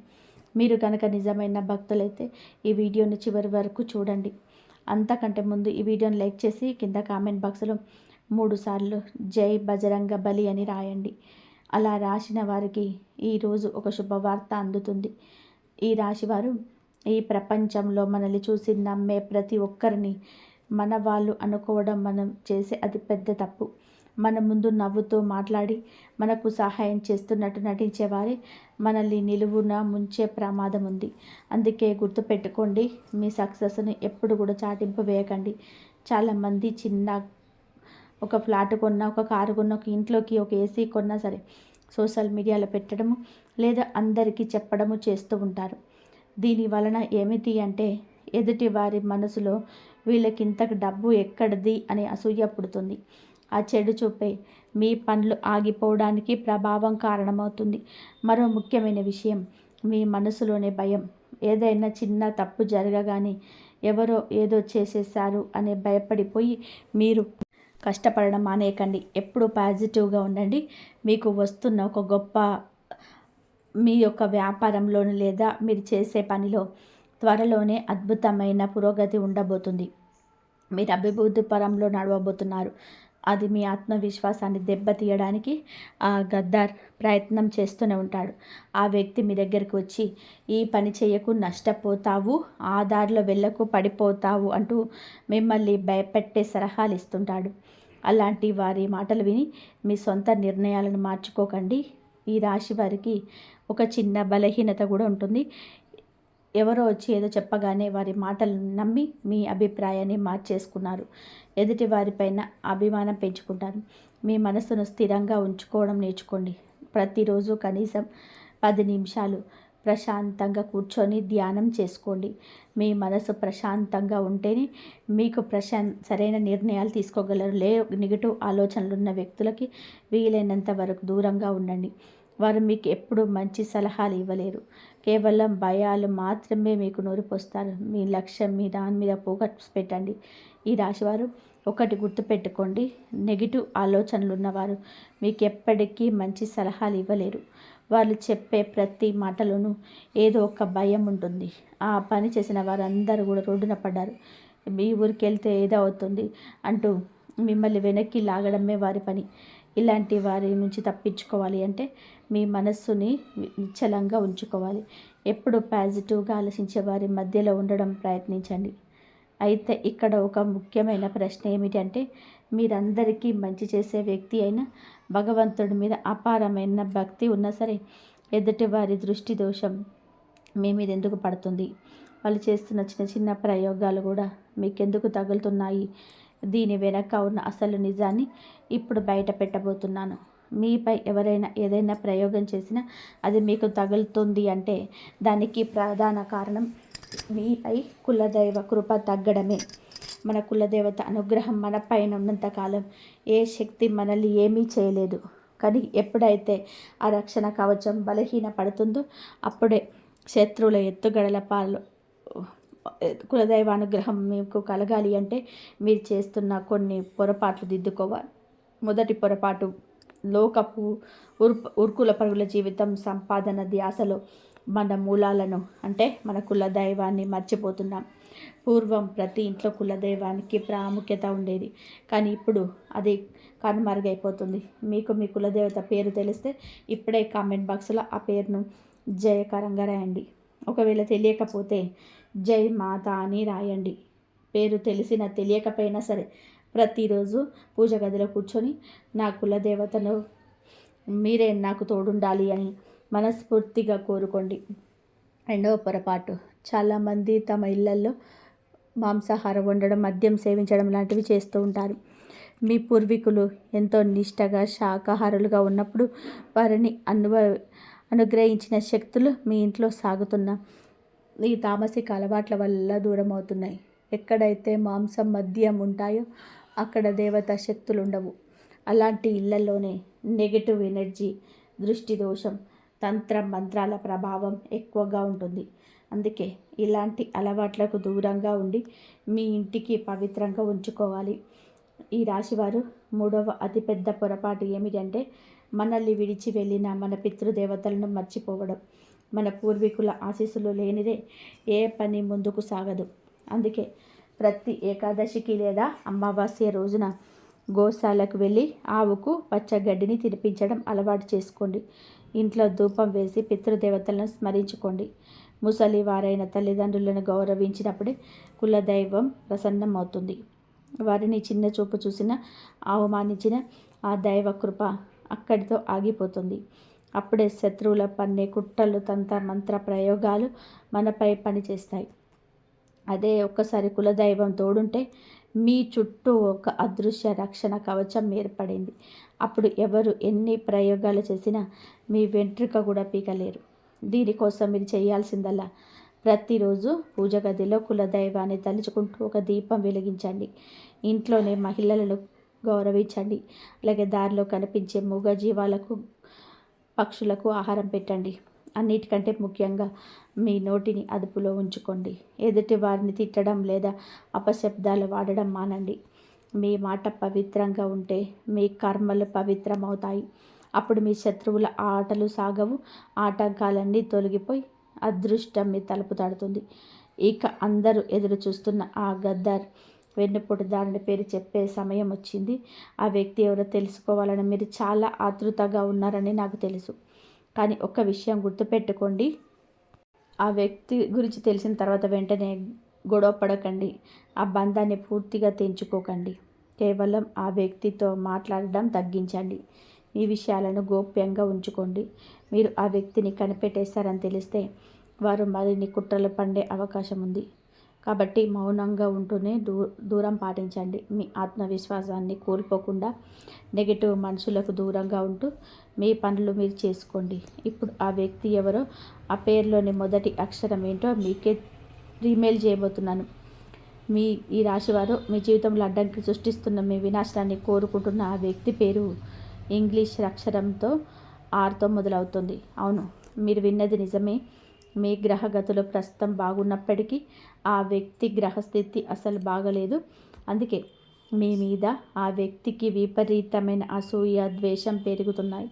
మీరు కనుక నిజమైన భక్తులైతే ఈ వీడియోని చివరి వరకు చూడండి. అంతకంటే ముందు ఈ వీడియోని లైక్ చేసి కింద కామెంట్ బాక్స్లో 3 సార్లు జై బజరంగ బలి అని రాయండి. అలా రాసిన వారికి ఈరోజు ఒక శుభవార్త అందుతుంది. ఈ రాశివారు ఈ ప్రపంచంలో మనల్ని చూసి నమ్మే ప్రతి ఒక్కరిని మన వాళ్ళు అనుకోవడం మనం చేసే అతి పెద్ద తప్పు. మన ముందు నవ్వుతూ మాట్లాడి మనకు సహాయం చేస్తున్నట్టు నటించేవారే మనల్ని నిలువున ముంచే ప్రమాదం ఉంది. అందుకే గుర్తుపెట్టుకోండి, మీ సక్సెస్ని ఎప్పుడు కూడా చాటింపు వేయకండి. చాలామంది చిన్న ఒక ఫ్లాట్ కొన్నా, ఒక కారు కొన్నా, ఒక ఇంట్లోకి ఒక ఏసీ కొన్నా సరే సోషల్ మీడియాలో పెట్టడము లేదా అందరికీ చెప్పడము చేస్తూ ఉంటారు. దీని వలన ఏమిటి అంటే ఎదుటి వారి మనసులో వీళ్ళకింతకు డబ్బు ఎక్కడిది అనే అసూయ పుడుతుంది. ఆ చెడు చూపే మీ పనులు ఆగిపోవడానికి ప్రభావం కారణమవుతుంది. మరో ముఖ్యమైన విషయం, మీ మనసులోనే భయం. ఏదైనా చిన్న తప్పు జరగగానే ఎవరో ఏదో చేసేసారు అనే భయపడిపోయి మీరు కష్టపడడం మానేయకండి. ఎప్పుడు పాజిటివ్గా ఉండండి. మీకు వస్తున్న ఒక గొప్ప మీ యొక్క వ్యాపారంలోనూ లేదా మీరు చేసే పనిలో త్వరలోనే అద్భుతమైన పురోగతి ఉండబోతుంది. మీరు అభివృద్ధి పరంలో నడవబోతున్నారు. అది మీ ఆత్మవిశ్వాసాన్ని దెబ్బతీయడానికి ఆ గద్దార్ ప్రయత్నం చేస్తూనే ఉంటాడు. ఆ వ్యక్తి మీ దగ్గరికి వచ్చి ఈ పని చేయకు, నష్టపోతావు, ఆ దారిలో వెళ్ళకు, పడిపోతావు అంటూ మిమ్మల్ని భయపెట్టే సలహాలు ఇస్తుంటాడు. అలాంటి వారి మాటలు విని మీ సొంత నిర్ణయాలను మార్చుకోకండి. ఈ రాశి వారికి ఒక చిన్న బలహీనత కూడా ఉంటుంది. ఎవరో వచ్చి ఏదో చెప్పగానే వారి మాటలను నమ్మి మీ అభిప్రాయాన్ని మార్చేసుకున్నారు. ఎదుటి వారిపైన అభిమానం పెంచుకుంటారు. మీ మనసును స్థిరంగా ఉంచుకోవడం నేర్చుకోండి. ప్రతిరోజు కనీసం 10 నిమిషాలు ప్రశాంతంగా కూర్చొని ధ్యానం చేసుకోండి. మీ మనసు ప్రశాంతంగా ఉంటేనే మీకు సరైన నిర్ణయాలు తీసుకోగలరు. నెగిటివ్ ఆలోచనలు ఉన్న వ్యక్తులకి వీలైనంత వరకు దూరంగా ఉండండి. వారు మీకు ఎప్పుడు మంచి సలహాలు ఇవ్వలేరు. కేవలం భయాలు మాత్రమే మీకు నూరిపోస్తారు. మీ లక్ష్యం మీ దాని మీద ఫోకస్ పెట్టండి. ఈ రాశివారు ఒకటి గుర్తుపెట్టుకోండి, నెగిటివ్ ఆలోచనలు ఉన్నవారు మీకు ఎప్పటికీ మంచి సలహాలు ఇవ్వలేరు. వాళ్ళు చెప్పే ప్రతి మాటలోనూ ఏదో ఒక భయం ఉంటుంది. ఆ పని చేసిన వారందరూ కూడా రోడ్డున పడ్డారు. మీ ఊరికి వెళ్తే ఏదో అవుతుంది అంటూ మిమ్మల్ని వెనక్కి లాగడమే వారి పని. ఇలాంటి వారి నుంచి తప్పించుకోవాలి అంటే మీ మనస్సుని నిశ్చలంగా ఉంచుకోవాలి. ఎప్పుడు పాజిటివ్గా ఆలోచించే వారి మధ్యలో ఉండడం ప్రయత్నించండి. అయితే ఇక్కడ ఒక ముఖ్యమైన ప్రశ్న ఏమిటంటే, మీరందరికీ మంచి చేసే వ్యక్తి అయినా భగవంతుడి మీద అపారమైన భక్తి ఉన్నా సరే ఎదుటి వారి దృష్టి దోషం మీ మీద ఎందుకు పడుతుంది? వాళ్ళు చేస్తున్న చిన్న చిన్న ప్రయోగాలు కూడా మీకెందుకు తగులుతున్నాయి? దీని వెనక ఉన్న అసలు నిజాన్ని ఇప్పుడు బయట పెట్టబోతున్నాను. మీపై ఎవరైనా ఏదైనా ప్రయోగం చేసినా అది మీకు తగులుతుంది అంటే దానికి ప్రధాన కారణం మీపై కులదైవ కృప తగ్గడమే. మన కులదేవత అనుగ్రహం మన పైన ఉన్నంతకాలం ఏ శక్తి మనల్ని ఏమీ చేయలేదు. కానీ ఎప్పుడైతే ఆ రక్షణ కవచం బలహీన పడుతుందో అప్పుడే శత్రువుల ఎత్తుగడల పాలు. కులదైవానుగ్రహం మీకు కలగాలి అంటే మీరు చేస్తున్న కొన్ని పొరపాట్లు దిద్దుకోవాలి. మొదటి పొరపాటు, లోకపు ఉర్కుల పరుగుల జీవితం, సంపాదన ధ్యాసలో మన మూలాలను అంటే మన కులదైవాన్ని మర్చిపోతున్నాం. పూర్వం ప్రతి ఇంట్లో కులదైవానికి ప్రాముఖ్యత ఉండేది, కానీ ఇప్పుడు అది కనుమరుగైపోతుంది. మీకు మీ కులదేవత పేరు తెలిస్తే ఇప్పుడే కామెంట్ బాక్స్లో ఆ పేరును జయకరంగా రాయండి. ఒకవేళ తెలియకపోతే జై మాత అని రాయండి. పేరు తెలిసినా తెలియకపోయినా సరే ప్రతిరోజు పూజ గదిలో కూర్చొని నా కులదేవతను మీరే నాకు తోడుండాలి అని మనస్ఫూర్తిగా కోరుకోండి. రెండవ పొరపాటు, చాలామంది తమ ఇళ్లల్లో మాంసాహారం వండడం, మద్యం సేవించడం లాంటివి చేస్తూ ఉంటారు. మీ పూర్వీకులు ఎంతో నిష్టగా శాకాహారులుగా ఉన్నప్పుడు వారిని అనుగ్రహించిన శక్తులు మీ ఇంట్లో సాగుతున్న ఈ తామసిక అలవాట్ల వల్ల దూరం అవుతున్నాయి. ఎక్కడైతే మాంసం, మద్యం ఉంటాయో అక్కడ దేవతా శక్తులు ఉండవు. అలాంటి ఇళ్లలోనే నెగటివ్ ఎనర్జీ, దృష్టి దోషం, తంత్ర మంత్రాల ప్రభావం ఎక్కువగా ఉంటుంది. అందుకే ఇలాంటి అలవాట్లకు దూరంగా ఉండి మీ ఇంటికి పవిత్రంగా ఉంచుకోవాలి. ఈ రాశివారు మూడవ అతిపెద్ద పొరపాటు ఏమిటంటే మనల్ని విడిచి వెళ్ళిన మన పితృదేవతలను మర్చిపోవడం. మన పూర్వీకుల ఆశీస్సులు లేనిదే ఏ పని ముందుకు సాగదు. అందుకే ప్రతి ఏకాదశికి లేదా అమావాస్య రోజున గోశాలకు వెళ్ళి ఆవుకు పచ్చగడ్డిని తినిపించడం అలవాటు చేసుకోండి. ఇంట్లో ధూపం వేసి పితృదేవతలను స్మరించుకోండి. ముసలి వారైన తల్లిదండ్రులను గౌరవించినప్పుడే కులదైవం ప్రసన్నమవుతుంది. వారిని చిన్న చూపు చూసిన, అవమానించిన ఆ దైవ కృప అక్కడితో ఆగిపోతుంది. అప్పుడే శత్రువుల పన్నే కుట్రలు, తంత్ర మంత్ర ప్రయోగాలు మనపై పనిచేస్తాయి. అదే ఒక్కసారి కులదైవం తోడుంటే మీ చుట్టూ ఒక అదృశ్య రక్షణ కవచం ఏర్పడింది. అప్పుడు ఎవరు ఎన్ని ప్రయోగాలు చేసినా మీ వెంట్రుక కూడా పీకలేరు. దీనికోసం మీరు చేయాల్సిందల్లా ప్రతిరోజు పూజ గదిలో కులదైవాన్ని తలుచుకుంటూ ఒక దీపం వెలిగించండి. ఇంట్లోనే మహిళలను గౌరవించండి. అలాగే దారిలో కనిపించే మూగ జీవాలకు, పక్షులకు ఆహారం పెట్టండి. అన్నిటికంటే ముఖ్యంగా మీ నోటిని అదుపులో ఉంచుకోండి. ఎదుటి వారిని తిట్టడం లేదా అపశబ్దాలు వాడడం మానండి. మీ మాట పవిత్రంగా ఉంటే మీ కర్మలు పవిత్రమవుతాయి. అప్పుడు మీ శత్రువుల ఆటలు సాగవు. ఆటంకాలన్నీ తొలగిపోయి అదృష్టం మీ తలుపు తడుతుంది. ఇక అందరూ ఎదురు చూస్తున్న ఆ గద్దర్ వెన్నుపోటుదారుని పేరు చెప్పే సమయం వచ్చింది. ఆ వ్యక్తి ఎవరో తెలుసుకోవాలని మీరు చాలా ఆతృతగా ఉన్నారని నాకు తెలుసు. కానీ ఒక్క విషయం గుర్తుపెట్టుకోండి, ఆ వ్యక్తి గురించి తెలిసిన తర్వాత వెంటనే గొడవ పడకండి. ఆ బంధాన్ని పూర్తిగా తెంచుకోకండి. కేవలం ఆ వ్యక్తితో మాట్లాడడం తగ్గించండి. మీ విషయాలను గోప్యంగా ఉంచుకోండి. మీరు ఆ వ్యక్తిని కనిపెట్టేశారని తెలిస్తే వారు మరిన్ని కుట్రలు పండే అవకాశం ఉంది. కాబట్టి మౌనంగా ఉంటూనే దూరం పాటించండి. మీ ఆత్మవిశ్వాసాన్ని కోల్పోకుండా నెగిటివ్ మనుషులకు దూరంగా ఉంటూ మీ పనులు మీరు చేసుకోండి. ఇప్పుడు ఆ వ్యక్తి ఎవరో, ఆ పేరులోని మొదటి అక్షరం ఏంటో మీకే రీమెయిల్ చేయబోతున్నాను. ఈ రాశివారు మీ జీవితంలో అడ్డంకి సృష్టిస్తున్న, మీ వినాశనాన్ని కోరుకుంటున్న ఆ వ్యక్తి పేరు ఇంగ్లీష్ అక్షరంతో ఆర్తో మొదలవుతుంది. అవును, మీరు విన్నది నిజమే. మీ గ్రహగతులు ప్రస్తుతం బాగున్నప్పటికీ ఆ వ్యక్తి గ్రహస్థితి అసలు బాగలేదు. అందుకే మీ మీద ఆ వ్యక్తికి విపరీతమైన అసూయ, ద్వేషం పెరుగుతున్నాయి.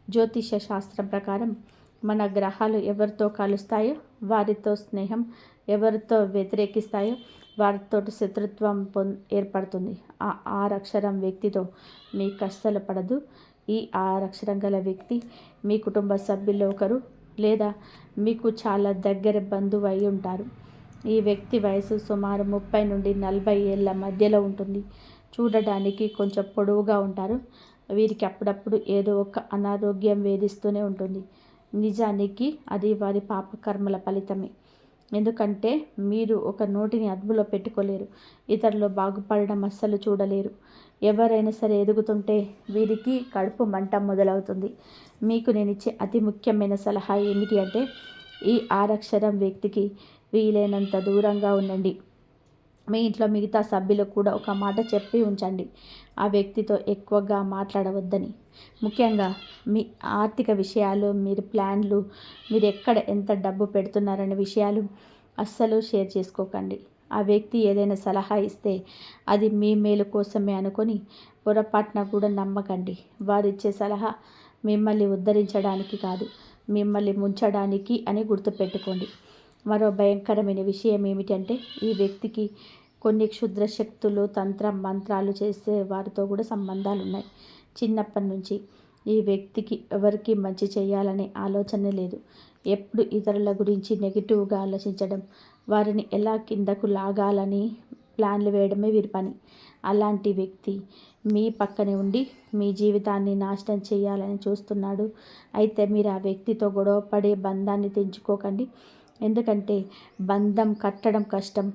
జ్యోతిష శాస్త్రం ప్రకారం మన గ్రహాలు ఎవరితో కలుస్తాయో వారితో స్నేహం, ఎవరితో వ్యతిరేకిస్తాయో వారితో శత్రుత్వం ఏర్పడుతుంది. ఆ ఆరక్షరం వ్యక్తితో మీకు అస్సలు పడదు. ఈ ఆరక్షరం గల వ్యక్తి మీ కుటుంబ సభ్యుల్లో ఒకరు లేదా మీకు చాలా దగ్గర బంధువు అయి ఉంటారు. ఈ వ్యక్తి వయసు సుమారు 30 నుండి 40 ఏళ్ళ మధ్యలో ఉంటుంది. చూడడానికి కొంచెం పొడవుగా ఉంటారు. వీరికి అప్పుడప్పుడు ఏదో ఒక అనారోగ్యం వేధిస్తూనే ఉంటుంది. నిజానికి అది వారి పాపకర్మల ఫలితమే. ఎందుకంటే మీరు ఒక నోటిని అదుపులో పెట్టుకోలేరు. ఇతరులు బాగుపడడం అస్సలు చూడలేరు. ఎవరైనా సరే ఎదుగుతుంటే వీరికి కడుపు మంట మొదలవుతుంది. మీకు నేను ఇచ్చే అతి ముఖ్యమైన సలహా ఏమిటి అంటే ఈ ఆరక్షరం వ్యక్తికి వీలైనంత దూరంగా ఉండండి. మీ ఇంట్లో మిగతా సభ్యులకు కూడా ఒక మాట చెప్పి ఉంచండి, ఆ వ్యక్తితో ఎక్కువగా మాట్లాడవద్దని. ముఖ్యంగా మీ ఆర్థిక విషయాలు, మీరు ప్లాన్లు, మీరు ఎక్కడ ఎంత డబ్బు పెడుతున్నారనే విషయాలు అస్సలు షేర్ చేసుకోకండి. ఆ వ్యక్తి ఏదైనా సలహా ఇస్తే అది మీ మేలు కోసమే అనుకొని పొరపాటున కూడా నమ్మకండి. వారిచ్చే సలహా మిమ్మల్ని ఉద్ధరించడానికి కాదు, మిమ్మల్ని ముంచడానికి అని గుర్తుపెట్టుకోండి. మరో భయంకరమైన విషయం ఏమిటంటే ఈ వ్యక్తికి కొన్ని క్షుద్ర శక్తులు, తంత్ర మంత్రాలు చేసే వారితో కూడా సంబంధాలు ఉన్నాయి. చిన్నప్పటి నుంచి ఈ వ్యక్తికి ఎవరికి మంచి చేయాలనే ఆలోచనే లేదు. ఎప్పుడు ఇతరుల గురించి నెగిటివ్గా ఆలోచించడం, వారిని ఎలా కిందకు లాగాలని ప్లాన్లు వేయడమే వీరి పని. అలాంటి వ్యక్తి మీ పక్కనే ఉండి మీ జీవితాన్ని నాశనం చేయాలని చూస్తున్నాడు. అయితే మీరు ఆ వ్యక్తితో గొడవ పడే బంధాన్ని తెంచుకోకండి. ఎందుకంటే బంధం కట్టడం కష్టం,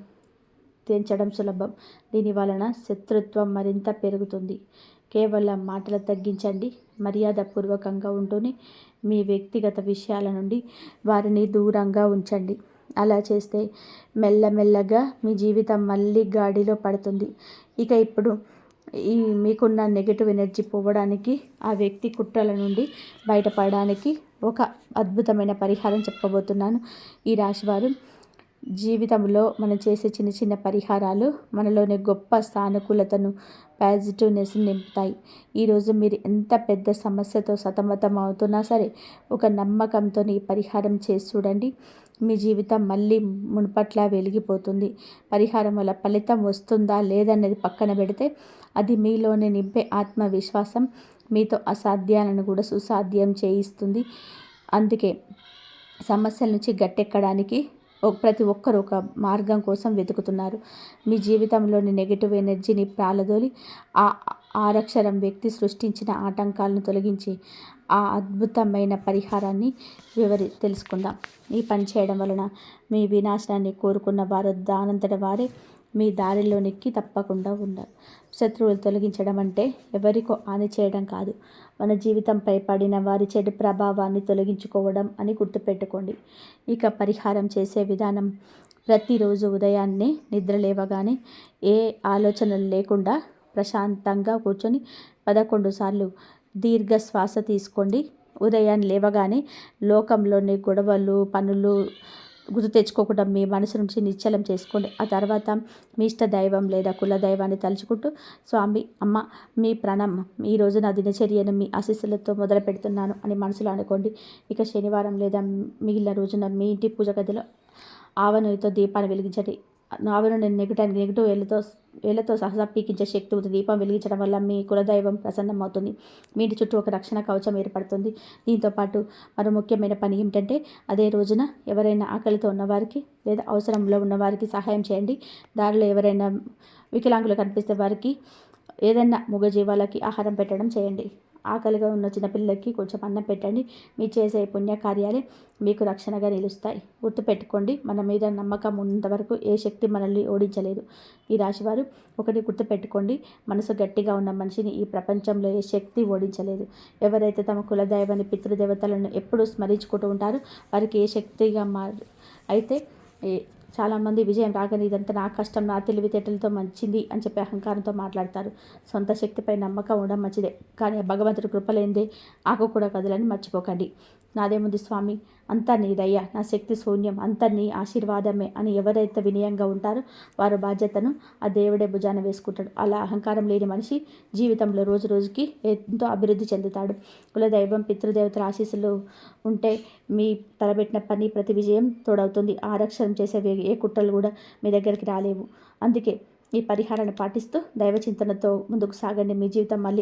తెంచడం సులభం. దీని వలన శత్రుత్వం మరింత పెరుగుతుంది. కేవలం మాటలు తగ్గించండి. మర్యాదపూర్వకంగా ఉంటూనే మీ వ్యక్తిగత విషయాల నుండి వారిని దూరంగా ఉంచండి. అలా చేస్తే మెల్లమెల్లగా మీ జీవితం మళ్ళీ గాడిలో పడుతుంది. ఇప్పుడు మీకున్న నెగటివ్ ఎనర్జీ పోవడానికి, ఆ వ్యక్తి కుట్రల నుండి బయటపడడానికి ఒక అద్భుతమైన పరిహారం చెప్పబోతున్నాను. ఈ రాశివారు జీవితంలో మనం చేసే చిన్న చిన్న పరిహారాలు మనలోని గొప్ప సానుకూలతను, పాజిటివ్నెస్ని నింపుతాయి. ఈరోజు మీరు ఎంత పెద్ద సమస్యతో సతమతం అవుతున్నా సరే, ఒక నమ్మకంతో ఈ పరిహారం చేసి చూడండి. మీ జీవితం మళ్ళీ మునుపట్లా వెలిగిపోతుంది. పరిహారం వల్ల ఫలితం వస్తుందా లేదనేది పక్కన పెడితే, అది మీలోనే నింపే ఆత్మవిశ్వాసం మీతో అసాధ్యాలను కూడా సుసాధ్యం చేయిస్తుంది. అందుకే సమస్యల నుంచి గట్టెక్కడానికి ప్రతి ఒక్కరు ఒక మార్గం కోసం వెతుకుతున్నారు. మీ జీవితంలోని నెగిటివ్ ఎనర్జీని ప్రాలదోలి ఆ ఆరక్షరం వ్యక్తి సృష్టించిన ఆటంకాలను తొలగించి ఆ అద్భుతమైన పరిహారాన్ని తెలుసుకుందాం. ఈ పని చేయడం వలన మీ వినాశనాన్ని కోరుకున్న వారు దానంతట వారే మీ దారిలోనికి తప్పకుండా ఉన్నారు. శత్రువులు తొలగించడం అంటే ఎవరికో హాని చేయడం కాదు, మన జీవితంపై పడిన వారి చెడు ప్రభావాన్ని తొలగించుకోవడం అని గుర్తుపెట్టుకోండి. పరిహారం చేసే విధానం: ప్రతిరోజు ఉదయాన్నే నిద్ర లేవగానే ఏ ఆలోచనలు లేకుండా ప్రశాంతంగా కూర్చొని 11 సార్లు దీర్ఘ శ్వాస తీసుకోండి. ఉదయాన్నే లేవగానే లోకంలోని గొడవలు, పనులు గుర్తు తెచ్చుకోకుండా మీ మనసు నుంచి నిశ్చలం చేసుకోండి. ఆ తర్వాత మీ ఇష్ట దైవం లేదా కుల దైవాన్ని తలుచుకుంటూ, స్వామి, అమ్మ, మీ ప్రణామం, ఈరోజు నా దినచర్యను మీ ఆశీస్సులతో మొదలు పెడుతున్నాను అని మనసులో అనుకోండి. శనివారం లేదా మిగిలిన రోజున మీ ఇంటి పూజ గదిలో ఆవనూనెతో దీపాన్ని వెలిగించండి. ఆవనూనె నెగిటివ్ వేళ్లతో సహా పీకించే శక్తి ఉంది. దీపం వెలిగించడం వల్ల మీ కులదైవం ప్రసన్నమవుతుంది. మీ ఇంటి చుట్టూ ఒక రక్షణ కవచం ఏర్పడుతుంది. దీంతోపాటు మరో ముఖ్యమైన పని ఏమిటంటే, అదే రోజున ఎవరైనా ఆకలితో ఉన్నవారికి లేదా అవసరంలో ఉన్నవారికి సహాయం చేయండి. దారిలో ఎవరైనా వికలాంగులు కనిపిస్తే వారికి ఏదైనా మూగజీవాలకి ఆహారం పెట్టడం చేయండి. ఆకలిగా ఉన్న చిన్నపిల్లలకి కొంచెం అన్నం పెట్టండి. మీ చేసే పుణ్యకార్యాలే మీకు రక్షణగా నిలుస్తాయి. గుర్తుపెట్టుకోండి, మన మీద నమ్మకం ఉన్నంతవరకు ఏ శక్తి మనల్ని ఓడించలేదు. ఈ రాశివారు ఒకటి గుర్తుపెట్టుకోండి: మనసు గట్టిగా ఉన్న మనిషిని ఈ ప్రపంచంలో ఏ శక్తి ఓడించలేదు. ఎవరైతే తమ కులదైవాన్ని, పితృదేవతలను ఎప్పుడూ స్మరించుకుంటూ ఉంటారో వారికి ఏ శక్తిగా అయితే చాలామంది విజయం రాగానే ఇదంతా నా కష్టం, నా తెలివితేటలతో మంచింది అని చెప్పి అహంకారంతో మాట్లాడతారు. సొంత శక్తిపై నమ్మకం ఉండడం మంచిదే, కానీ భగవంతుడి కృపలేందే ఆకు కూడా కదలని మర్చిపోకండి. నాదేముంది స్వామి, అంతా నీదయ్యా, నా శక్తి శూన్యం, అంతా నీ ఆశీర్వాదమే అని ఎవరైతే వినయంగా ఉంటారో వారి బాధ్యతను ఆ దేవుడే భుజాన వేసుకుంటాడు. అలా అహంకారం లేని మనిషి జీవితంలో రోజు రోజుకి ఎంతో అభివృద్ధి చెందుతాడు. కులదైవం, పితృదేవతల ఆశీస్సులు ఉంటే మీ తలబెట్టిన పని ప్రతి విజయం తోడవుతుంది. ఆరక్షణం చేసే ఏ కుట్రలు కూడా మీ దగ్గరికి రాలేవు. అందుకే ఈ పరిహారాన్ని పాటిస్తూ దైవ చింతనతో ముందుకు సాగండి. మీ జీవితం మళ్ళీ